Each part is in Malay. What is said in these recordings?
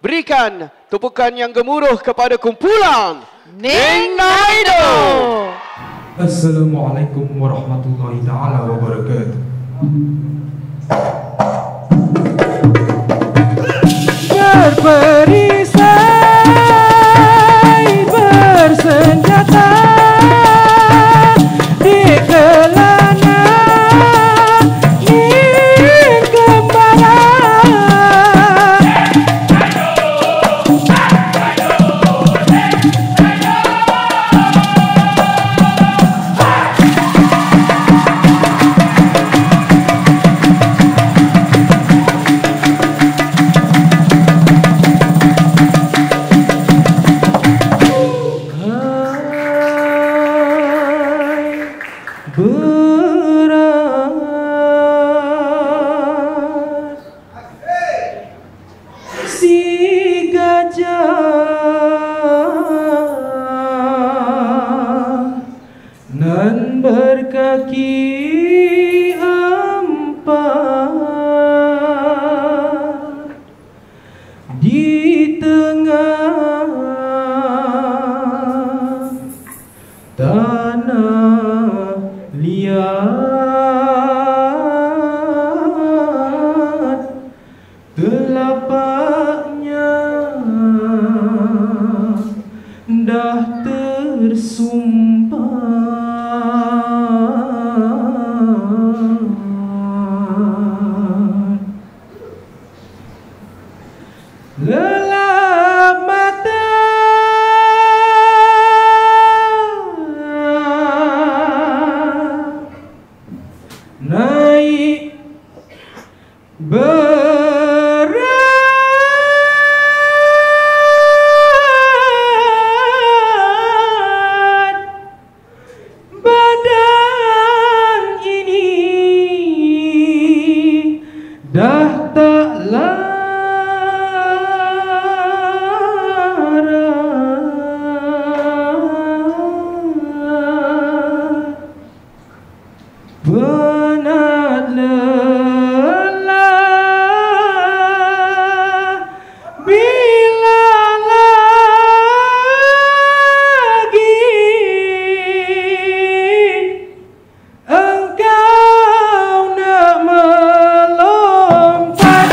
Berikan tepukan yang gemuruh kepada kumpulan Ning Naido. Assalamualaikum warahmatullahi taala wabarakatuh. Berperisai bersenjata di kelana ingin kembara. Si gajah nan berkaki empat di tengah tanah liat, telapaknya dah tersumpah. Lelap mata naik berat, badan ini dah tak larat. Penat lelah, bila lagi engkau nak melompat.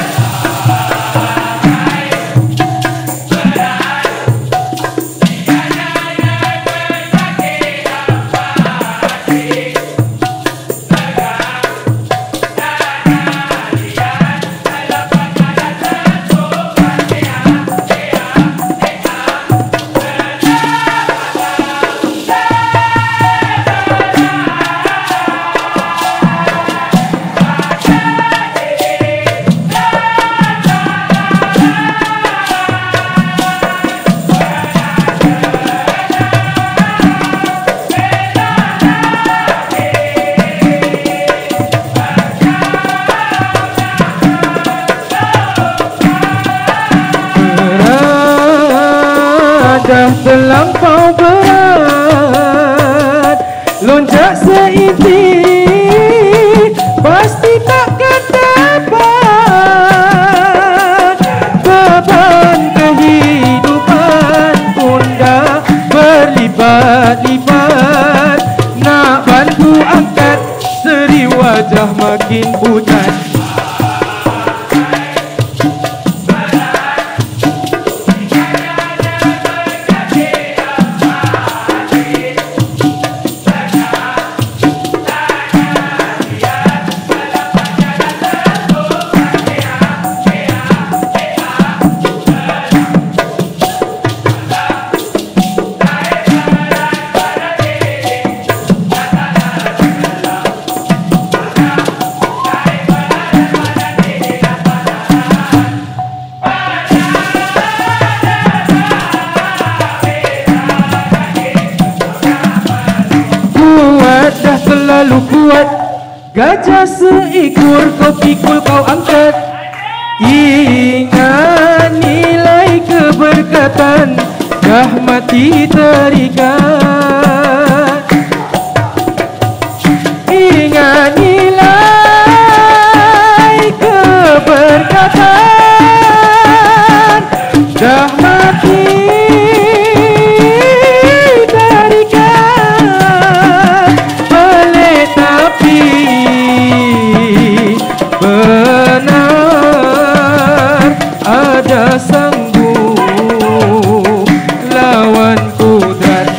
Dah terlampau berat, loncat seinti pasti takkan dapat. Beban kehidupan pun dah berlipat-lipat. Nak bantu angkat, seri wajah makin pucat. Terlalu kuat, gajah seekor kau pikul kau angkat. Ingat nilai keberkatan dah mati terikat. Ingat nilai keberkatan dah mati tarikan pelik tapi benar ada sanggup lawan kudrat.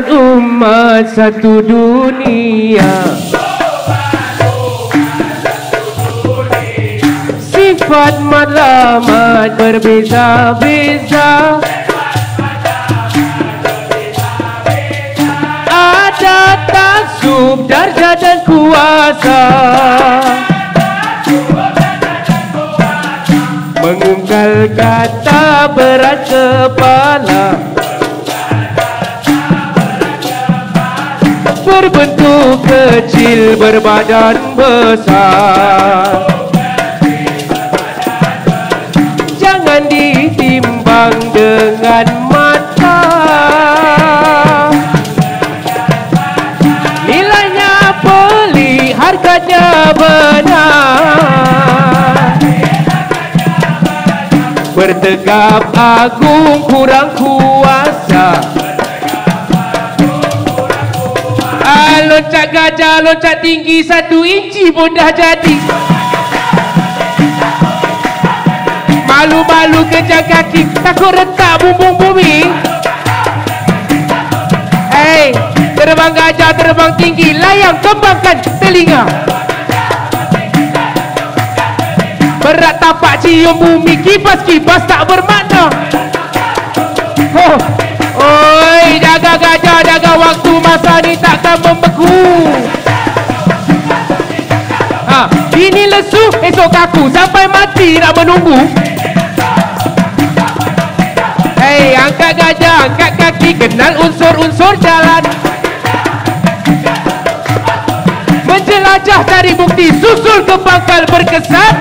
Umat satu dunia, sifat matlamat berbeza-beza, ada taksub darjah dan kuasa, mengungkal kata berat kepala, berbentuk kecil berbadan besar. Jangan ditimbang dengan mata, nilainya pelik, harganya benar. Bertegap agung kurang kuasa, loncat gajah, loncat tinggi 1 inci pun dah jadi. Malu-malu kejap kaki, takut retak bumbung bumi. Hei, terbang gajah, terbang tinggi, layang kembangkan telinga. Berat tapak cium bumi, kipas-kipas tak bermakna. Oh. Oi, jaga gajah, jaga waktu, masa ni takkan membeku. Ini lesu, esok kaku, sampai mati nak menunggu. Hei, angkat gajah, angkat kaki, kenal unsur-unsur jalan. Menjelajah cari bukti, susul ke pangkal berkesan.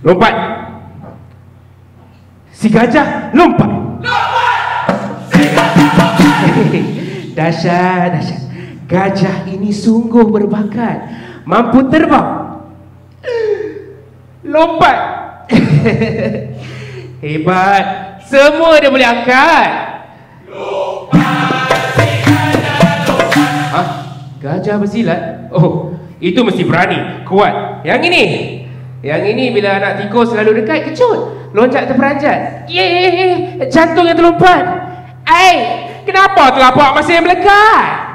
Lompat. Si gajah lompat. Si gajah. Dahsyat, dahsyat. Gajah ini sungguh berbakat, mampu terbang, lompat. Hebat, semua dia boleh angkat. Lompat, si gajah lompat. Hah? Gajah bersilat? Oh, itu mesti berani, kuat. Yang ini bila anak tikus selalu dekat, kecut, loncat terperanjat. Yeay, jantung yang terlompat. Kenapa telapak masih melekat?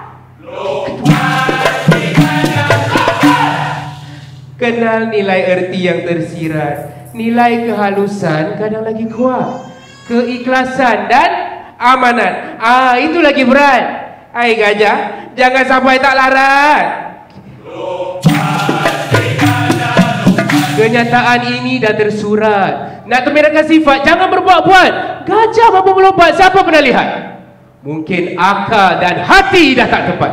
Kenal nilai erti yang tersirat, nilai kehalusan kadang lagi kuat, keikhlasan dan amanat. Itu lagi berat. Gajah, jangan sampai tak larat. Kenyataan ini dah tersurat. Nak temerahkan sifat, jangan berbuat-buat. Gajah mampu melompat, siapa pernah lihat? Mungkin akal dan hati dah tak tepat.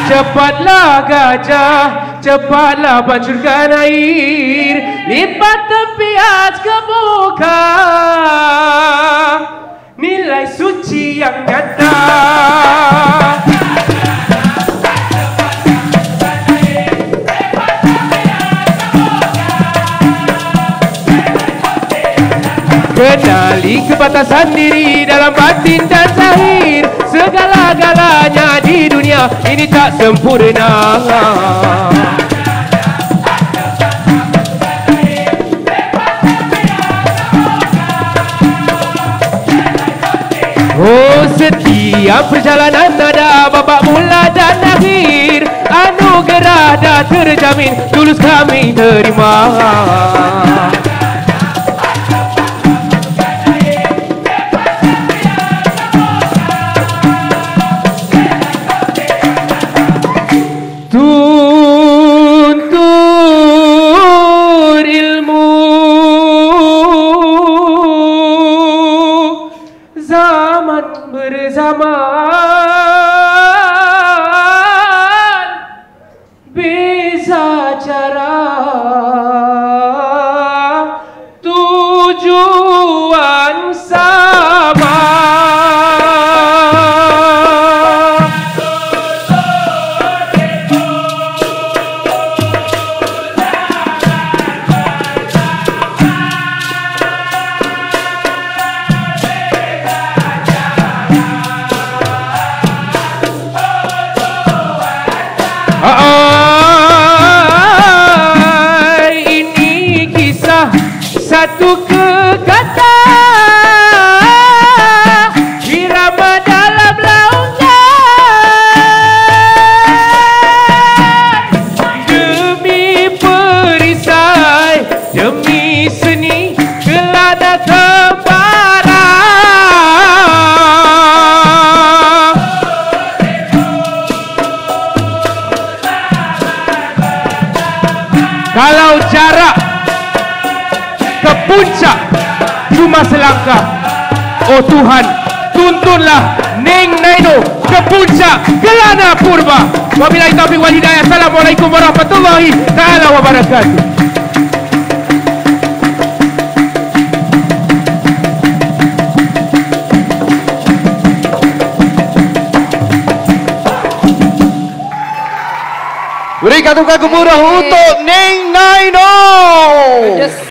Cepatlah gajah, cepatlah pancurkan air, lipat tempias ke muka nilai suci yang nyata. Kenali kebatasan diri dalam batin dan zahir. Segala-galanya di dunia ini tak sempurna. Oh, setiap perjalanan ada babak mula dan akhir. Anugerah Pahala dah terjamin, tulus kami terima. Tuntut ilmu zaman berzaman, beza cara, tujuan sama. Ini kisah satu kekata irama dalam lautan, demi perisai, demi seni kelana tempara. Kalau jarak ke puncak cuma selangkah, oh Tuhan, tuntunlah Ning Naino ke puncak Kelana Purba. Wabillahi taufiq wal hidayah. Assalamualaikum warahmatullahi taala wabarakatuh. Berikan tepuk tangan gemuruh untuk Ning